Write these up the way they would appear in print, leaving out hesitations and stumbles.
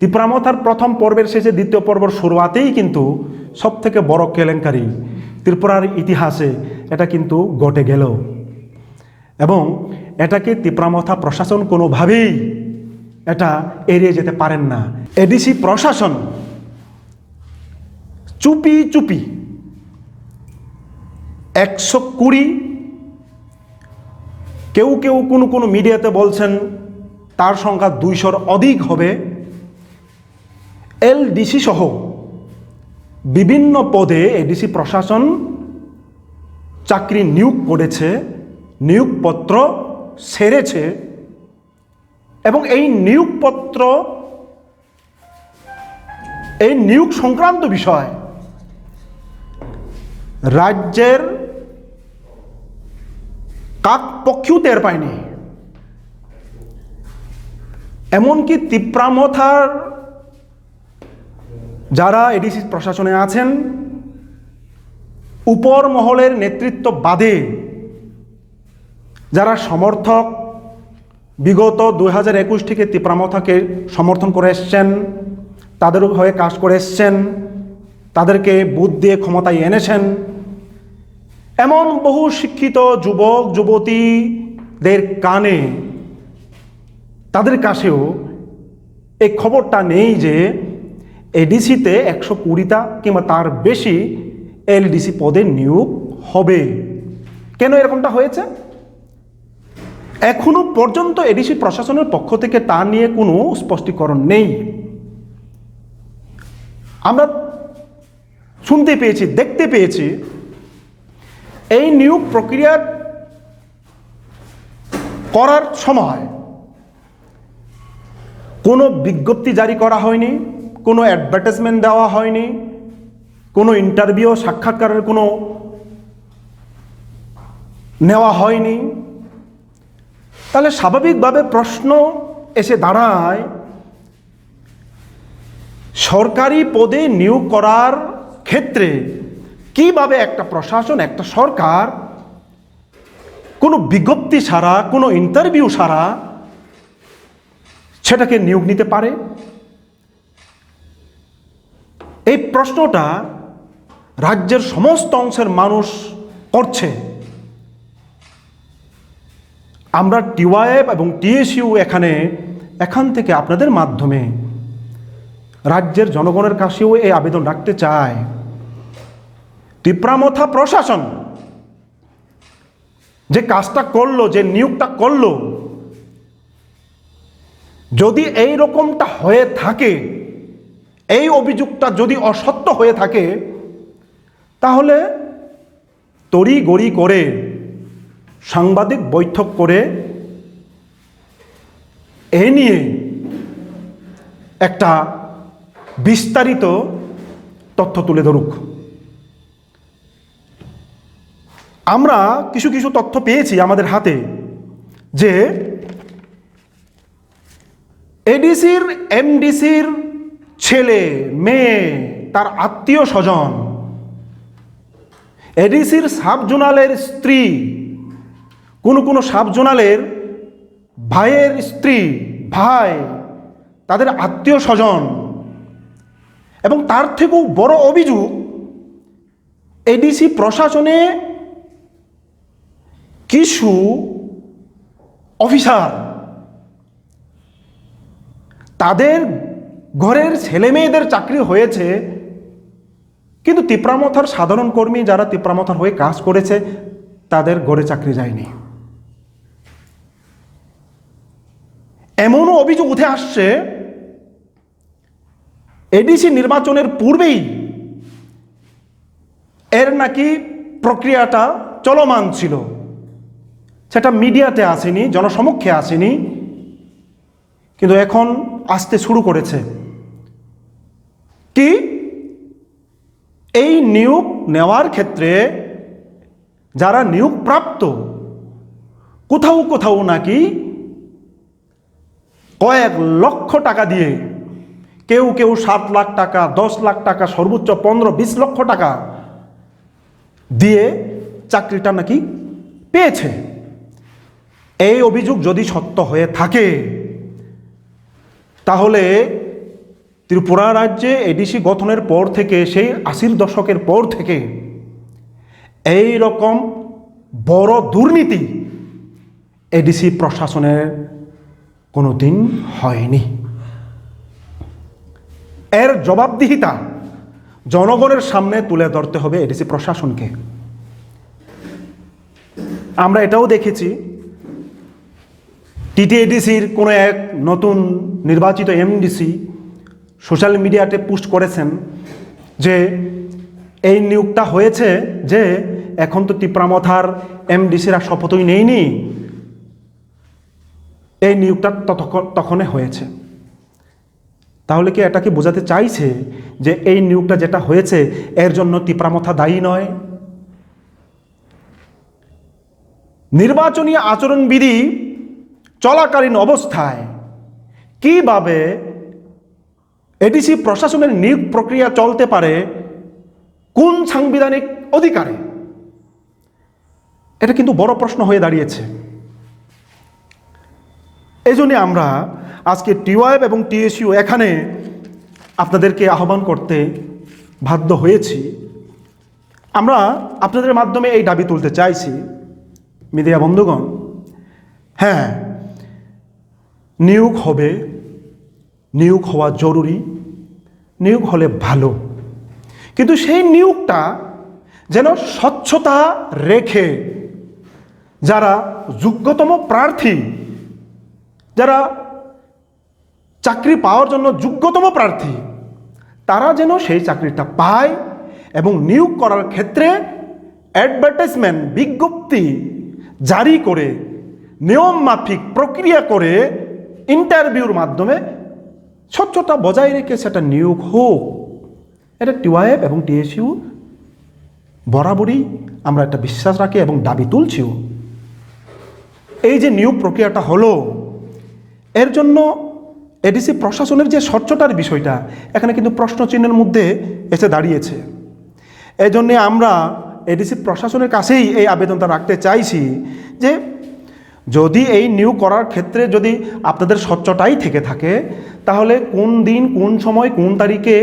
তিপ্রামথার প্রথম পর্বের শেষে দ্বিতীয় পর্বের শুরুয়াতেই কিন্তু সবথেকে বড় কেলেঙ্কারি ত্রিপুরার ইতিহাসে এটা কিন্তু ঘটে গেল এবং এটাকে তিপ্রামথা প্রশাসন কোনোভাবেই এটা এড়িয়ে যেতে পারেন না। এডিসি প্রশাসন চুপি চুপি 120, কেউ কেউ কোনো মিডিয়াতে বলছেন তার সংখ্যা 200-র অধিক হবে, এলডিসি সহ বিভিন্ন পদে এডিসি প্রশাসন চাকরি নিয়োগ করেছে, নিয়োগপত্র সেরেছে এবং এই নিয়োগপত্র, এই নিয়োগ সংক্রান্ত বিষয় রাজ্যের কাক পক্ষেও টের পায়নি। এমনকি তিপ্রামথার যারা এডিসি প্রশাসনে আছেন উপর মহলের নেতৃত্ব বাদে যারা সমর্থক বিগত 2021 থেকে তিপ্রামথাকে সমর্থন করে এসছেন, তাদের হয়ে কাজ করে এসছেন, তাদেরকে বুদ্ধ দিয়ে ক্ষমতায় এনেছেন, এমন বহু শিক্ষিত যুবক যুবতীদের কানে, তাদের কাছেও এই খবরটা নেই যে এডিসিতে 120টা কিংবা তার বেশি এলডিসি পদে নিয়োগ হবে। কেন এরকমটা হয়েছে এখনো পর্যন্ত এডিসি প্রশাসনের পক্ষ থেকে তা নিয়ে কোনো স্পষ্টীকরণ নেই। আমরা শুনতে পেয়েছি, দেখতে পেয়েছি এই নিয়োগ প্রক্রিয়া করার সময় কোনো বিজ্ঞপ্তি জারি করা হয়নি, কোনো অ্যাডভার্টাইজমেন্ট দেওয়া হয়নি, কোনো ইন্টারভিউ সাক্ষাৎকারের কোনো নেওয়া হয়নি। তাহলে স্বাভাবিকভাবে প্রশ্ন এসে দাঁড়ায়, সরকারি পদে নিয়োগ করার ক্ষেত্রে কিভাবে একটা প্রশাসন, একটা সরকার কোনো বিজ্ঞপ্তি ছাড়া, কোনো ইন্টারভিউ ছাড়া সেটাকে নিয়োগ নিতে পারে? এই প্রশ্নটা রাজ্যের সমস্ত অংশের মানুষ করছে। আমরা টিওয়াইএফ এবং টিএসইউ এখান থেকে আপনাদের মাধ্যমে রাজ্যের জনগণের কাছেও এই আবেদন রাখতে চাই, তিপ্রামথা প্রশাসন যে কাজটা করলো, যে নিয়োগটা করলো, যদি এই রকমটা হয়ে থাকে, এই অভিযোগটা যদি অসত্য হয়ে থাকে, তাহলে তড়িঘড়ি করে সাংবাদিক বৈঠক করে এ নিয়ে একটা বিস্তারিত তথ্য তুলে ধরুক। আমরা কিছু তথ্য পেয়েছি আমাদের হাতে যে এডিসির, এমডিসির ছেলে, মেয়ে, তার আত্মীয় স্বজন, এডিসির সাব জোনালের স্ত্রী, কোনো সাব জোনালের ভাইয়ের স্ত্রী, ভাই, তাদের আত্মীয় স্বজন, এবং তার থেকেও বড় অভিযোগ এডিসি প্রশাসনে কিছু অফিসার তাদের ঘরের ছেলে মেয়েদের চাকরি হয়েছে, কিন্তু তিপ্রামথার সাধারণ কর্মী যারা তিপ্রামথার হয়ে কাজ করেছে তাদের ঘরে চাকরি যায়নি। এমনও অভিযোগ উঠে আসছে এডিসি নির্বাচনের পূর্বেই এর নাকি প্রক্রিয়াটা চলমান ছিল, সেটা মিডিয়াতে আসেনি, জনসমক্ষে আসেনি, কিন্তু এখন আসতে শুরু করেছে। কি এই নিয়োগ নেওয়ার ক্ষেত্রে যারা নিয়োগপ্রাপ্ত, কোথাও নাকি কয়েক লক্ষ টাকা দিয়ে, কেউ 7 লাখ টাকা, 10 লাখ টাকা, সর্বোচ্চ 15-20 লক্ষ টাকা দিয়ে চাকরিটা নাকি পেয়েছে। এই অভিযোগ যদি সত্য হয়ে থাকে তাহলে ত্রিপুরা রাজ্যে এডিসি গঠনের পর থেকে, সেই ৮০ দশকের পর থেকে এই রকম বড় দুর্নীতি এডিসি প্রশাসনের কোনো দিন হয়নি। এর জবাবদিহিতা জনগণের সামনে তুলে ধরতে হবে এডিসি প্রশাসনকে। আমরা এটাও দেখেছি, টিটিএডিসির কোনো এক নতুন নির্বাচিত এমডিসি সোশ্যাল মিডিয়াতে পোস্ট করেছেন যে এই নিয়োগটা হয়েছে, যে এখন তো টিপ্রামথার এমডিসিরা শপথই নেয়নি, এই নিয়োগটা তখনই হয়েছে। তাহলে কি এটা কি বোঝাতে চাইছে যে এই নিয়োগটা যেটা হয়েছে এর জন্য টিপ্রামথা দায়ী নয়? নির্বাচনী আচরণবিধি চলাকালীন অবস্থায় কিভাবে এডিসি প্রশাসনের নিয়োগ প্রক্রিয়া চলতে পারে, কোন সাংবিধানিক অধিকারে, এটা কিন্তু বড় প্রশ্ন হয়ে দাঁড়িয়েছে। এই জন্যে আমরা আজকে টিওয়াইব এবং টিএসইউ এখানে আপনাদেরকে আহ্বান করতে বাধ্য হয়েছি। আমরা আপনাদের মাধ্যমে এই দাবি তুলতে চাইছি, মিডিয়া বন্ধুগণ, হ্যাঁ নিয়োগ হবে, নিয়োগ হওয়া জরুরি, নিয়োগ হলে ভালো, কিন্তু সেই নিয়োগটা যেন স্বচ্ছতা রেখে যারা যোগ্যতম প্রার্থী, যারা চাকরি পাওয়ার জন্য যোগ্যতম প্রার্থী, তারা যেন সেই চাকরিটা পায় এবং নিয়োগ করার ক্ষেত্রে অ্যাডভার্টাইজমেন্ট, বিজ্ঞপ্তি জারি করে নিয়ম মাফিক প্রক্রিয়া করে ইন্টারভিউর মাধ্যমে স্বচ্ছতা বজায় রেখে সেটা নিয়োগ হোক। এটা টিওয়াইএফ এবং টিএসইউ বরাবরই আমরা একটা বিশ্বাস রাখি এবং দাবি তুলছিও। এই যে নিয়োগ প্রক্রিয়াটা হলো, এর জন্য এডিসি প্রশাসনের যে স্বচ্ছতার বিষয়টা এখানে কিন্তু প্রশ্নচিহ্নের মধ্যে এসে দাঁড়িয়েছে। এই জন্যে আমরা এডিসি প্রশাসনের কাছেই এই আবেদনটা রাখতে চাইছি যে যদি এই নিয়োগ করার ক্ষেত্রে যদি আপনাদের স্বচ্ছতাই থেকে থাকে, তাহলে কোন দিন, কোন সময়, কোন তারিখে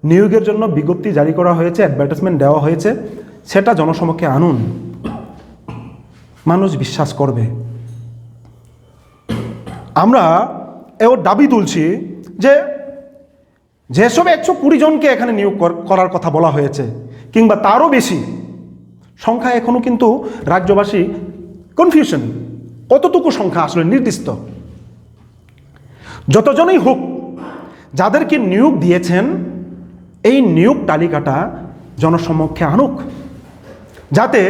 নিয়োগের জন্য বিজ্ঞপ্তি জারি করা হয়েছে, অ্যাডভার্টাইজমেন্ট দেওয়া হয়েছে, সেটা জনসমক্ষে আনুন, মানুষ বিশ্বাস করবে। আমরা এও দাবি তুলছি যে যেসব 120 জনকে এখানে নিয়োগ করার কথা বলা হয়েছে কিংবা তারও বেশি সংখ্যা, এখনও কিন্তু রাজ্যবাসী কনফিউশন, কতটুকু সংখ্যা আসলে নির্দিষ্ট। যতজনই হোক, যাদেরকে নিয়োগ দিয়েছেন এই নিয়োগ তালিকাটা জনসমক্ষে আনুক, যাতে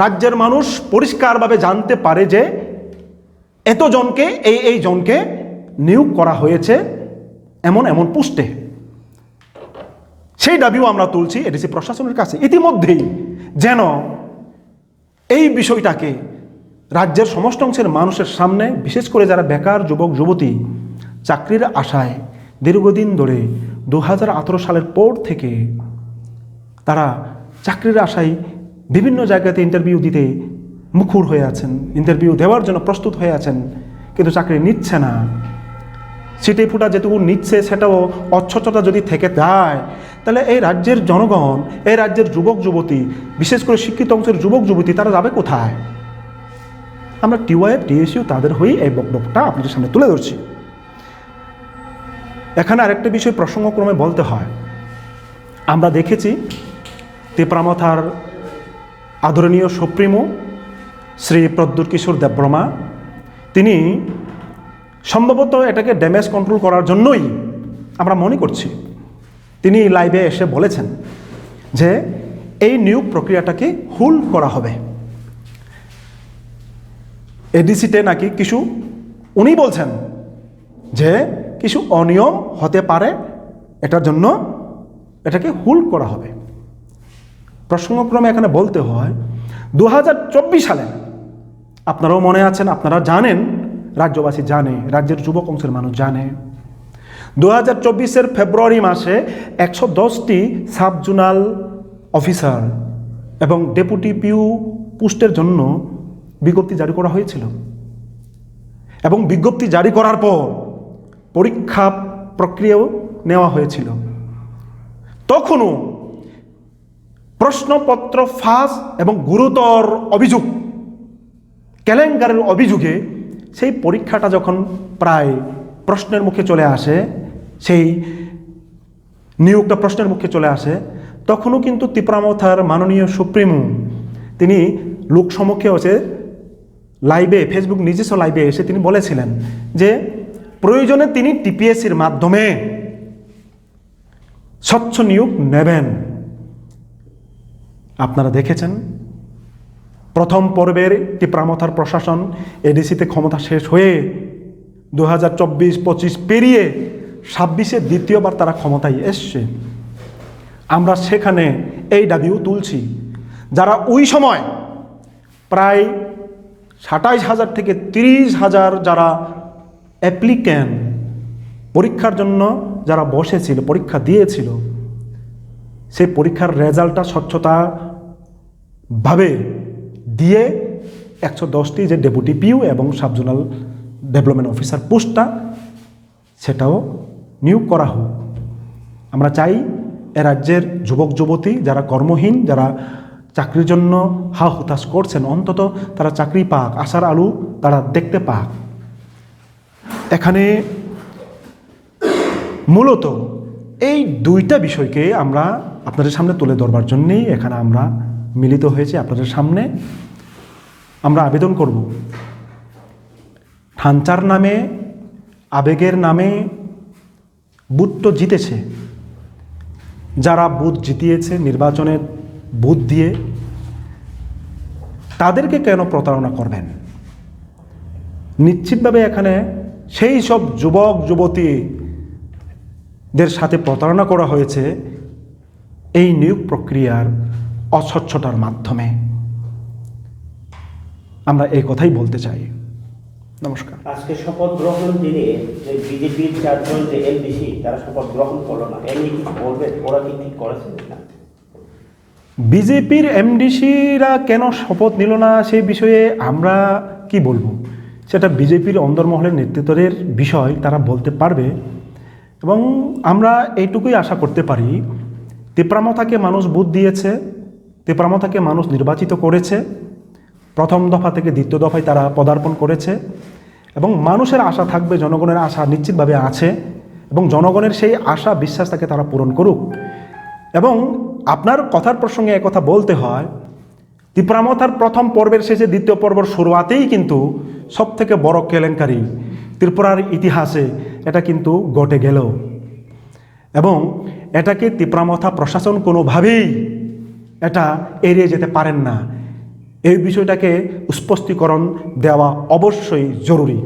রাজ্যের মানুষ পরিষ্কারভাবে জানতে পারে যে এতজনকে, এই জনকে নিয়োগ করা হয়েছে এমন এমন পোস্টে। সেই দাবিও আমরা তুলছি এডিসি প্রশাসনের কাছে। ইতিমধ্যেই যেন এই বিষয়টাকে রাজ্যের সমস্ত অংশের মানুষের সামনে, বিশেষ করে যারা বেকার যুবক যুবতী চাকরির আশায় দীর্ঘদিন ধরে 2018 সালের পর থেকে তারা চাকরির আশায় বিভিন্ন জায়গাতে ইন্টারভিউ দিতে মুখর হয়ে আছেন, ইন্টারভিউ দেওয়ার জন্য প্রস্তুত হয়ে আছেন, কিন্তু চাকরি নিচ্ছে না। সিটে ফুটা যেটুকু নিচ্ছে সেটাও অস্বচ্ছতা যদি থেকে যায়, তাহলে এই রাজ্যের জনগণ, এই রাজ্যের যুবক যুবতী, বিশেষ করে শিক্ষিত অংশের যুবক যুবতী, তারা যাবে কোথায়? আমরা টিওয়াইএফ টিএসইউ তাদের হয়ে এই বক্তব্যটা আপনাদের সামনে তুলে ধরছি। এখানে আরেকটা বিষয় প্রসঙ্গক্রমে বলতে হয়, আমরা দেখেছি ত্রিপুরামথার আদরণীয় সুপ্রিমো শ্রী প্রদ্যুৎ কিশোর দেববর্মা, তিনি সম্ভবত এটাকে ড্যামেজ কন্ট্রোল করার জন্যই আমরা মনে করছি, তিনি লাইভে এসে বলেছেন যে এই নিয়োগ প্রক্রিয়াটাকে হুল করা হবে। এডিসিতে নাকি কিছু, উনি বলছেন যে কিছু অনিয়ম হতে পারে, এটার জন্য এটাকে হুল করা হবে। প্রসঙ্গক্রমে এখানে বলতে হয় 2024 সালে, আপনারাও মনে আছেন, আপনারা জানেন, রাজ্যবাসী জানে, রাজ্যের যুবক অংশের মানুষ জানে, 2024 ফেব্রুয়ারি মাসে 110টি সাব জোনাল অফিসার এবং ডেপুটি পিউ পোস্টের জন্য বিজ্ঞপ্তি জারি করা হয়েছিল। এবং বিজ্ঞপ্তি জারি করার পর পরীক্ষা প্রক্রিয়াও নেওয়া হয়েছিল। তখনও প্রশ্নপত্র ফাঁস এবং গুরুতর অভিযোগ, কেলেঙ্কারির অভিযোগে সেই পরীক্ষাটা যখন প্রায় প্রশ্নের মুখে চলে আসে, সেই নিয়োগটা প্রশ্নের মুখে চলে আসে, তখনও কিন্তু তিপ্রামথার মাননীয় সুপ্রিমো তিনি লোকসমক্ষে হচ্ছে লাইভে, ফেসবুক নিজস্ব লাইভে এসে তিনি বলেছিলেন যে প্রয়োজনে তিনি টিপিএসসির মাধ্যমে স্বচ্ছ নিয়োগ নেবেন। আপনারা দেখেছেন প্রথম পর্বের তিপ্রামথার প্রশাসন এডিসিতে ক্ষমতা শেষ হয়ে 2024-25 পেরিয়ে 26-এ দ্বিতীয়বার তারা ক্ষমতায় এসছে। আমরা সেখানে এই দাবিও তুলছি, যারা ওই সময় প্রায় 27,000 থেকে 30,000 যারা অ্যাপ্লিক্যান্ট পরীক্ষার জন্য যারা বসেছিল, পরীক্ষা দিয়েছিল, সেই পরীক্ষার রেজাল্টটা স্বচ্ছতাভাবে দিয়ে 110টি যে ডেপুটি পিইউ এবং সাবজোনাল ডেভেলপমেন্ট অফিসার পোস্টটা সেটাও নিয়োগ করা হোক। আমরা চাই এ রাজ্যের যুবক যুবতী যারা কর্মহীন, যারা চাকরির জন্য হা হুতাশ করছেন, অন্তত তারা চাকরি পাক, আশার আলো তারা দেখতে পাক। এখানে মূলত এই দুইটা বিষয়কে আমরা আপনাদের সামনে তুলে ধরবার জন্যেই এখানে আমরা মিলিত হয়েছি। আপনাদের সামনে আমরা আবেদন করব, ঠাঞ্চার নামে, আবেগের নামে বুথ তো জিতেছে, যারা বুথ জিতিয়েছে নির্বাচনে বুথ দিয়ে, তাদেরকে কেন প্রতারণা করবেন? নিশ্চিতভাবে এখানে সেই সব যুবক যুবতীদের সাথে প্রতারণা করা হয়েছে এই নিয়োগ প্রক্রিয়ার অস্বচ্ছতার মাধ্যমে। আমরা এই কথাই বলতে চাই। নমস্কার। আজকে শপথ গ্রহণ দিনে যে বিজেপির 4 জন যে এমডিসি তারা শপথ গ্রহণ করলো না, এমনি কিছু বলবেন? ওরা কি ঠিক করেছে না? বিজেপির এমডিসিরা কেন শপথ নিল না সেই বিষয়ে আমরা কি বলবো, সেটা বিজেপির অন্দরমহলের নেতৃত্বের বিষয়, তারা বলতে পারবে। এবং আমরা এইটুকুই আশা করতে পারি, তিপ্রামথাকে মানুষ ভোট দিয়েছে, তিপ্রামথাকে মানুষ নির্বাচিত করেছে, প্রথম দফা থেকে দ্বিতীয় দফায় তারা পদার্পণ করেছে এবং মানুষের আশা থাকবে, জনগণের আশা নিশ্চিতভাবে আছে এবং জনগণের সেই আশা বিশ্বাস তাকে তারা পূরণ করুক। এবং আপনার কথার প্রসঙ্গে একথা বলতে হয়, তিপ্রামথার প্রথম পর্বের শেষে দ্বিতীয় পর্বের শুরুয়াতেই কিন্তু সবথেকে বড় কেলেঙ্কারি ত্রিপুরার ইতিহাসে এটা কিন্তু ঘটে গেল এবং এটাকে তিপ্রামথা প্রশাসন কোনোভাবেই এটা এড়িয়ে যেতে পারেন না। এই বিষয়টাকে স্পষ্টীকরণ দেওয়া অবশ্যই জরুরি।